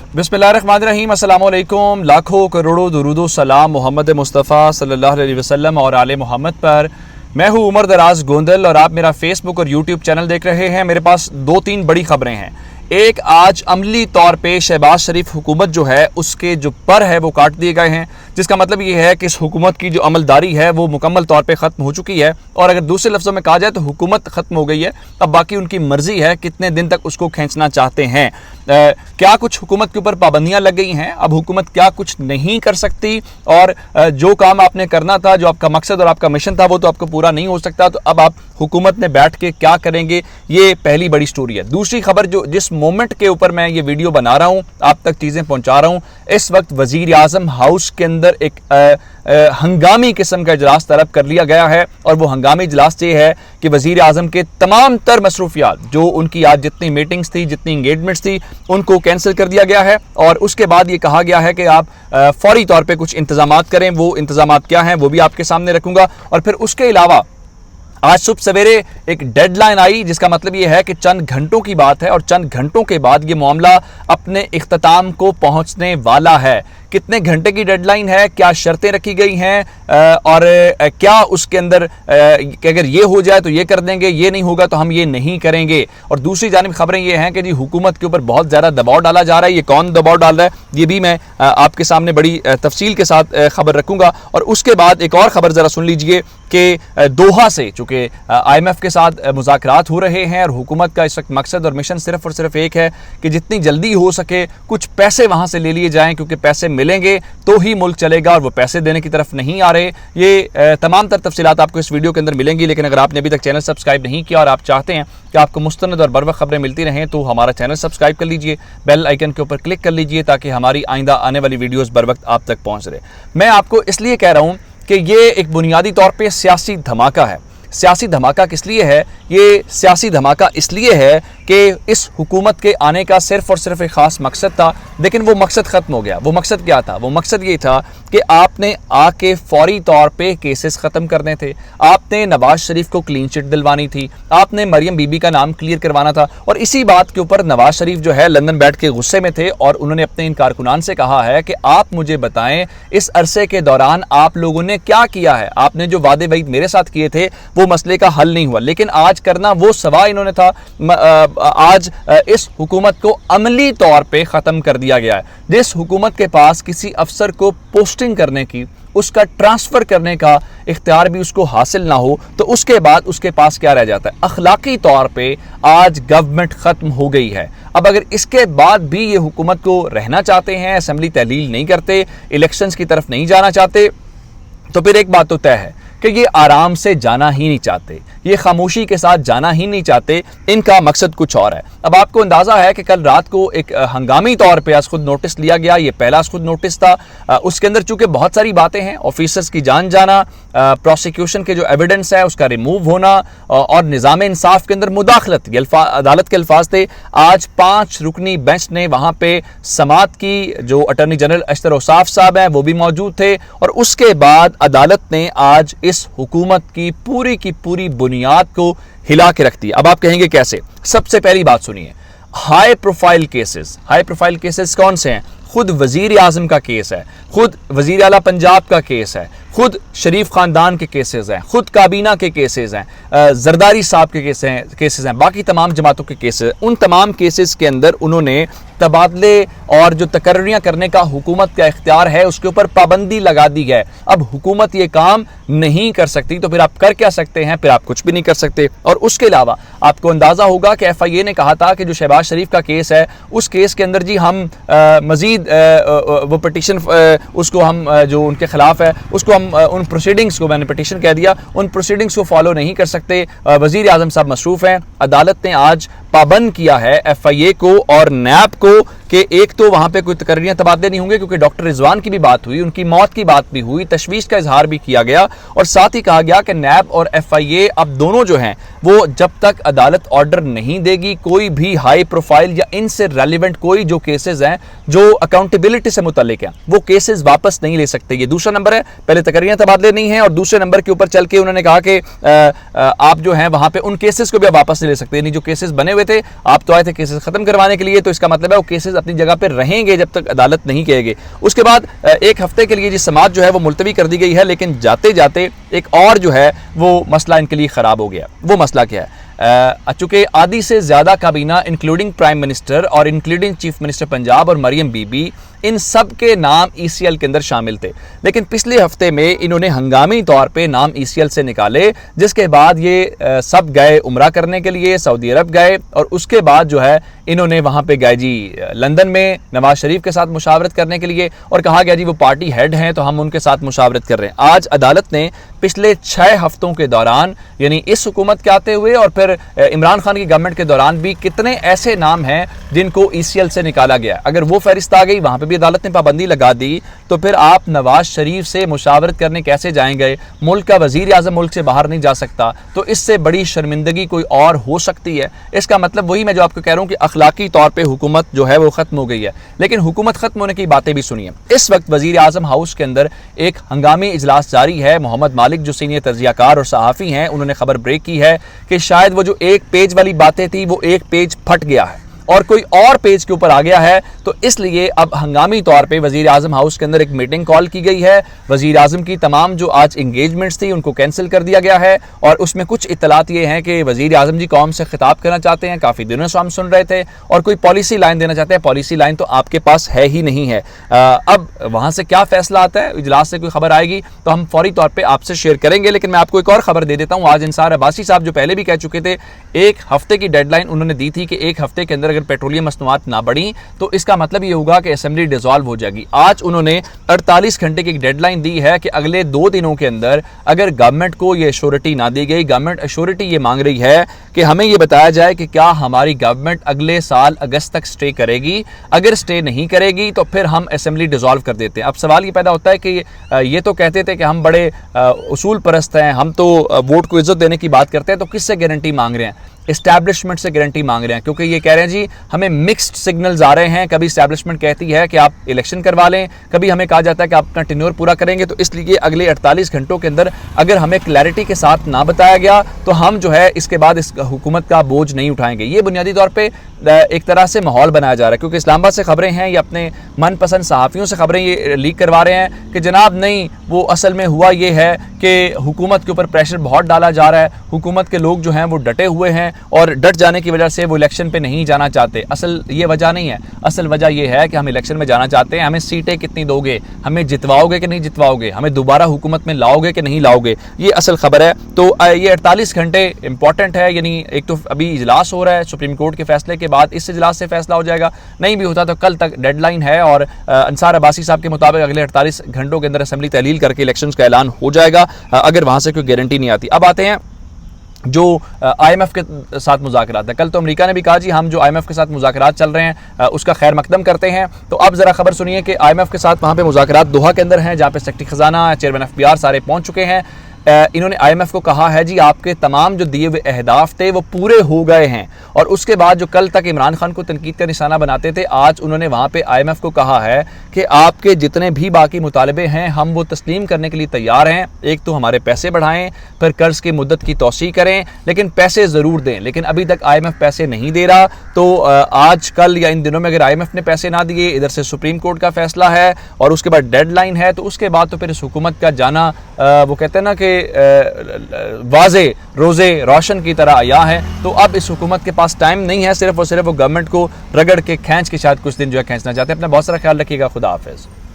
बिस्मिल्लाहिर्रहमानिर्रहीम, अस्सलाम वालेकुम। लाखों करोड़ों दुरूदो सलाम मोहम्मद मुस्तफ़ा सल्लल्लाहु अलैहि वसल्लम और आले मोहम्मद पर। मैं हूँ उमर दराज गोंदल और आप मेरा फेसबुक और यूट्यूब चैनल देख रहे हैं। मेरे पास 2-3 बड़ी खबरें हैं। एक, आज अमली तौर पे शहबाज शरीफ हुकूमत जो है उसके जो पर है वो काट दिए गए हैं, जिसका मतलब ये है कि इस हुकूमत की जो अमलदारी है वो मुकम्मल तौर पे ख़त्म हो चुकी है। और अगर दूसरे लफ्ज़ों में कहा जाए तो हुकूमत ख़त्म हो गई है। अब बाकी उनकी मर्ज़ी है कितने दिन तक उसको खींचना चाहते हैं। क्या कुछ हुकूमत के ऊपर पाबंदियाँ लग गई हैं, अब हुकूमत क्या कुछ नहीं कर सकती, और जो काम आपने करना था, जो आपका मकसद और आपका मिशन था, वो तो आपको पूरा नहीं हो सकता। तो अब आप हुकूमत में बैठ के क्या करेंगे, ये पहली बड़ी स्टोरी है। दूसरी खबर, जो जिस मोमेंट के ऊपर मैं ये वीडियो बना रहा हूँ, आप तक चीज़ें पहुँचा रहा हूँ, इस वक्त वज़ीर आज़म हाउस के अंदर एक हंगामी किस्म का इजलास तलब कर लिया गया है। और वो हंगामी इजलास ये है कि वज़ीर आज़म के तमाम तर मसरूफियात, जो उनकी आज जितनी मीटिंग्स थी, जितनी इंगेजमेंट्स थी, उनको कैंसिल कर दिया गया है। और उसके बाद ये कहा गया है कि आप फौरी तौर पे कुछ इंतजामात करें। वो इंतजामात क्या हैं वो भी आपके सामने रखूंगा। और फिर उसके अलावा आज सुबह सवेरे एक डेडलाइन आई, जिसका मतलब ये है कि चंद घंटों की बात है और चंद घंटों के बाद ये मामला अपने इख्तिताम को पहुंचने वाला है। कितने घंटे की डेडलाइन है, क्या शर्तें रखी गई हैं, और क्या उसके अंदर कि अगर ये हो जाए तो ये कर देंगे, ये नहीं होगा तो हम ये नहीं करेंगे। और दूसरी जानिब खबरें ये हैं कि जी हुकूमत के ऊपर बहुत ज़्यादा दबाव डाला जा रहा है। ये कौन दबाव डाल रहा है, ये भी मैं आपके सामने बड़ी तफसील के साथ खबर रखूँगा। और उसके बाद एक और ख़बर ज़रा सुन लीजिए कि दोहा से, चूँकि IMF के साथ मुज़ाकरात हो रहे हैं और हुकूमत का इस वक्त मकसद और मिशन सिर्फ़ और सिर्फ एक है कि जितनी जल्दी हो सके कुछ पैसे वहाँ से ले लिए जाएँ, क्योंकि पैसे मिलेंगे तो ही मुल्क चलेगा और वो पैसे देने की तरफ नहीं आ रहे। ये तमाम तर तफसीलात आपको इस वीडियो के अंदर मिलेंगी। लेकिन अगर आपने अभी तक चैनल सब्सक्राइब नहीं किया और आप चाहते हैं कि आपको मुस्तनद और बरवक्त खबरें मिलती रहें, तो हमारा चैनल सब्सक्राइब कर लीजिए, बेल आइकन के ऊपर क्लिक कर लीजिए, ताकि हमारी आइंदा आने वाली वीडियोज़ बर वक्त आप तक पहुँच रहे। मैं आपको इसलिए कह रहा हूँ कि ये एक बुनियादी तौर पर सियासी धमाका है। सियासी धमाका किस लिए है? ये सियासी धमाका इसलिए है कि इस हुकूमत के आने का सिर्फ़ और सिर्फ एक ख़ास मकसद था, लेकिन वो मकसद ख़त्म हो गया। वो मकसद क्या था? वो मकसद ये था कि आपने आके फौरी तौर पे केसेस ख़त्म करने थे, आपने नवाज़ शरीफ को क्लीन चिट दिलवानी थी, आपने मरियम बीबी का नाम क्लियर करवाना था। और इसी बात के ऊपर नवाज़ शरीफ जो है लंदन बैठ के गुस्से में थे और उन्होंने अपने इन कारकुनान से कहा है कि आप मुझे बताएं इस अरसे के दौरान आप लोगों ने क्या किया है। आपने जो वादे वईद मेरे साथ किए थे वो मसले का हल नहीं हुआ, लेकिन आज करना वो सवा इन्होंने था। आज इस हुकूमत को अमली तौर पे ख़त्म कर दिया गया है। जिस हुकूमत के पास किसी अफसर को पोस्टिंग करने की, उसका ट्रांसफ़र करने का इख्तियार भी उसको हासिल ना हो, तो उसके बाद उसके पास क्या रह जाता है? अखलाकी तौर पे आज गवर्नमेंट ख़त्म हो गई है। अब अगर इसके बाद भी ये हुकूमत को रहना चाहते हैं, असम्बली तहलील नहीं करते, इलेक्शंस की तरफ नहीं जाना चाहते, तो फिर एक बात तो तय है कि ये आराम से जाना ही नहीं चाहते, ये खामोशी के साथ जाना ही नहीं चाहते। इनका मकसद कुछ और है। अब आपको अंदाज़ा है कि कल रात को एक हंगामी तौर पे आज खुद नोटिस लिया गया। ये पहला खुद नोटिस था। उसके अंदर चूँकि बहुत सारी बातें हैं, ऑफिसर्स की जान जाना, प्रोसिक्यूशन के जो एविडेंस है उसका रिमूव होना, और निज़ाम इंसाफ के अंदर मुदाखलत, ये अदालत के अल्फाज थे। आज 5 रुकनी बेंच ने वहाँ पे समात की, जो अटर्नी जनरल अशतर औसाफ साहब हैं वो भी मौजूद थे। और उसके बाद अदालत ने आज इस हुकूमत की पूरी बुनियाद को हिला के रख दिया। अब आप कहेंगे कैसे? सबसे पहली बात सुनिए, हाई प्रोफाइल केसेस कौन से हैं? खुद वजीर आजम का केस है, खुद वजीर आला पंजाब का केस है, खुद शरीफ खानदान के केसेस हैं, खुद काबीना के केसेस हैं, जरदारी साहब के केसेस हैं, बाकी तमाम जमातों के केसेस। उन तमाम केसेस के अंदर उन्होंने तबादले और जो तकर्रियाँ करने का हुकूमत का इख्तियार है उसके ऊपर पाबंदी लगा दी है। अब हुकूमत ये काम नहीं कर सकती, तो फिर आप कर क्या सकते हैं? फिर आप कुछ भी नहीं कर सकते। और उसके अलावा आपको अंदाज़ा होगा कि FIA ने कहा था कि जो शहबाज शरीफ का केस है उस केस के अंदर जी हम मज़ीद वो पिटीशन उसको हम जो उनके ख़िलाफ़ है उसको हम उन प्रोसीडिंग्स को, मैंने पिटीशन कह दिया, उन प्रोसीडिंग्स को फॉलो नहीं कर सकते। वज़ीर आज़म साहब मसरूफ़ हैं। अदालत ने आज पाबंद किया है FIA को और NAB को कि एक तो वहाँ पे कोई तकर्रियाँ तबादले नहीं होंगे, क्योंकि डॉक्टर रिजवान की भी बात हुई, उनकी मौत की बात भी हुई, तशवीश का इजहार भी किया गया। और साथ ही कहा गया कि NAB और FIA अब दोनों जो हैं वो जब तक अदालत ऑर्डर नहीं देगी, कोई भी हाई प्रोफाइल या इनसे रेलिवेंट कोई जो केसेस हैं जो अकाउंटेबिलिटी से मुतल्लिक हैं वो केसेस वापस नहीं ले सकते। ये दूसरा नंबर है। पहले तकर्रियाँ तबादले नहीं है, और दूसरे नंबर के ऊपर चल के उन्होंने कहा कि आप जो हैं वहाँ पे उन केसेस को भी वापस नहीं ले सकते। यानी जो केसेस बने हुए थे, आप तो आए थे केसेस खत्म करवाने के लिए, तो इसका मतलब है वो केसेस अपनी जगह पर रहेंगे जब तक अदालत नहीं कहेगी। उसके बाद 1 हफ्ते के लिए जी समाअत जो है वो मुलतवी कर दी गई है, लेकिन जाते जाते एक और जो है वो मसला इनके लिए ख़राब हो गया। वो मसला क्या है? चूंकि आधी से ज़्यादा काबीना इंक्लूडिंग प्राइम मिनिस्टर और इंक्लूडिंग चीफ मिनिस्टर पंजाब और मरियम बीबी, इन सब के नाम ECL के अंदर शामिल थे, लेकिन पिछले हफ्ते में इन्होंने हंगामी तौर पे नाम ECL से निकाले, जिसके बाद ये सब गए उम्रा करने के लिए, सऊदी अरब गए, और उसके बाद जो है इन्होंने वहाँ पे गए जी लंदन में नवाज शरीफ के साथ मुशावरत करने के लिए, और कहा गया जी वो पार्टी हेड हैं तो हम उनके साथ मुशावरत कर रहे हैं। आज अदालत ने पिछले 6 हफ्तों के दौरान, यानी इस हुकूमत के आते हुए और फिर इमरान खान की गवर्नमेंट के दौरान भी, कितने ऐसे नाम हैं जिनको ECL से निकाला गया। अगर वो फहरिस्त आ गई, वहाँ पे भी अदालत ने पाबंदी लगा दी, तो फिर आप नवाज शरीफ से मुशावरत करने कैसे जाएंगे? मुल्क का वजीर आज़म मुल्क से बाहर नहीं जा सकता, तो इससे बड़ी शर्मिंदगी कोई और हो सकती है। इसका मतलब वही मैं जो आपको कह रहा हूँ कि अखलाकी तौर पर हुकूमत जो है वो ख़त्म हो गई है। लेकिन हुकूमत ख़त्म होने की बातें भी सुनिए। इस वक्त वजीर आज़म हाउस के अंदर एक हंगामी इजलास जारी है। मोहम्मद मालिक जो सीनियर तर्जियाकार और सहाफ़ी हैं, उन्होंने खबर ब्रेक की है कि शायद वो जो 1 पेज वाली बातें थी वो 1 पेज फट गया है और कोई और पेज के ऊपर आ गया है। तो इसलिए अब हंगामी तौर पे वज़ीर आज़म हाउस के अंदर एक मीटिंग कॉल की गई है। वज़ीर आज़म की तमाम जो आज इंगेजमेंट्स थी उनको कैंसिल कर दिया गया है, और उसमें कुछ इत्तलात ये हैं कि वज़ीर आज़म जी कौम से खिताब करना चाहते हैं, काफ़ी दिनों से हम सुन रहे थे, और कोई पॉलिसी लाइन देना चाहते हैं। पॉलिसी लाइन तो आपके पास है ही नहीं है। अब वहाँ से क्या फैसला आता है, इजलास से कोई खबर आएगी तो हम फौरी तौर पर आपसे शेयर करेंगे। लेकिन मैं आपको एक और खबर दे देता हूँ। आज इंसार अब्बासी साहब जो पहले भी कह चुके थे, 1 हफ्ते की डेडलाइन उन्होंने दी थी कि 1 हफ्ते के अंदर अगर पेट्रोलियम मसनूआत ना बढ़ी तो इसका मतलब ये होगा कि असेंबली डिसॉल्व हो जाएगी। आज उन्होंने 48 घंटे की डेडलाइन दी है कि अगले 2 दिनों के अंदर अगर गवर्नमेंट को ये एश्योरिटी ना दी गई, गवर्नमेंट एश्योरिटी ये मांग रही है कि हमें ये बताया जाए कि क्या हमारी गवर्नमेंट अगले साल अगस्त तक स्टे करेगी। अगर स्टे नहीं करेगी तो फिर हम असेंबली डिसॉल्व कर देते हैं। अब सवाल ये पैदा होता है कि ये तो कहते थे कि हम बड़े उसूल परस्त हैं, हम तो वोट को इज्जत देने की बात करते हैं, तो किससे गारंटी मांग रहे हैं? एस्टैब्लिशमेंट से गारंटी मांग रहे हैं, क्योंकि ये कह रहे हैं जी हमें मिक्स्ड सिग्नल्स आ रहे हैं। कभी एस्टैब्लिशमेंट कहती है कि आप इलेक्शन करवा लें, कभी हमें कहा जाता है कि आप अपना टेन्योर पूरा करेंगे। तो इसलिए अगले 48 घंटों के अंदर अगर हमें क्लैरिटी के साथ ना बताया गया तो हम जो है इसके बाद इस हुकूमत का बोझ नहीं उठाएंगे। ये बुनियादी तौर पर एक तरह से माहौल बनाया जा रहा है, क्योंकि इस्लामाबाद से खबरें हैं, ये अपने मनपसंद सहाफ़ियों से खबरें ये लीक करवा रहे हैं कि जनाब नहीं, वो असल में हुआ ये है कि हुकूमत के ऊपर प्रेशर बहुत डाला जा रहा है, हुकूमत के लोग जो हैं वो डटे हुए हैं और डट जाने की वजह से वो इलेक्शन पे नहीं जाना चाहते। असल ये वजह नहीं है, असल वजह ये है कि हम इलेक्शन में जाना चाहते हैं, हमें सीटें कितनी दोगे, हमें जितवाओगे कि नहीं जितवाओगे, हमें दोबारा हुकूमत में लाओगे कि नहीं लाओगे, ये असल खबर है। तो ये 48 घंटे इंपॉर्टेंट है। यानी एक तो अभी इजलास हो रहा है, सुप्रीम कोर्ट के फैसले के बाद इस इजलास से फैसला हो जाएगा, नहीं भी होता तो कल तक डेडलाइन है, और अंसार अब्बासी साहब के मुताबिक अगले 48 घंटों के अंदर असेंबली तहलील करके इलेक्शंस का ऐलान हो जाएगा, अगर वहाँ से कोई गारंटी नहीं आती। अब आते हैं जो IMF के साथ मुज़ाकरात है। कल तो अमेरिका ने भी कहा जी हम जो IMF के साथ मुज़ाकरात चल रहे हैं उसका खैर मकदम करते हैं। तो अब ज़रा खबर सुनिए कि IMF के साथ वहाँ पे मुज़ाकरात दोहा के अंदर हैं, जहाँ पे सेक्रेटरी ख़जाना, चेयरमैन FBR सारे पहुँच चुके हैं। इन्होंने IMF को कहा है जी आपके तमाम जो दिए हुए अहदाफ थे वो पूरे हो गए हैं, और उसके बाद जो कल तक इमरान खान को तनकीद का निशाना बनाते थे, आज उन्होंने वहाँ पे IMF को कहा है कि आपके जितने भी बाकी मुतालबे हैं हम वो तस्लीम करने के लिए तैयार हैं। एक तो हमारे पैसे बढ़ाएं, फिर कर्ज की मुद्दत की तौसी करें, लेकिन पैसे ज़रूर दें। लेकिन अभी तक IMF पैसे नहीं दे रहा, तो आज कल या इन दिनों में अगर IMF ने पैसे ना दिए, इधर से सुप्रीम कोर्ट का फैसला है और उसके बाद डेडलाइन है, तो उसके बाद तो फिर इस हुकूमत का जाना वो कहते हैं ना कि वाज़े रोज़े रोशन की तरह आया है। तो अब इस हुकूमत के पास टाइम नहीं है, सिर्फ और सिर्फ वो गवर्नमेंट को रगड़ के खींच के शायद कुछ दिन जो है खींचना चाहते हैं। अपना बहुत सारा ख्याल रखिएगा। खुदा हाफिज़।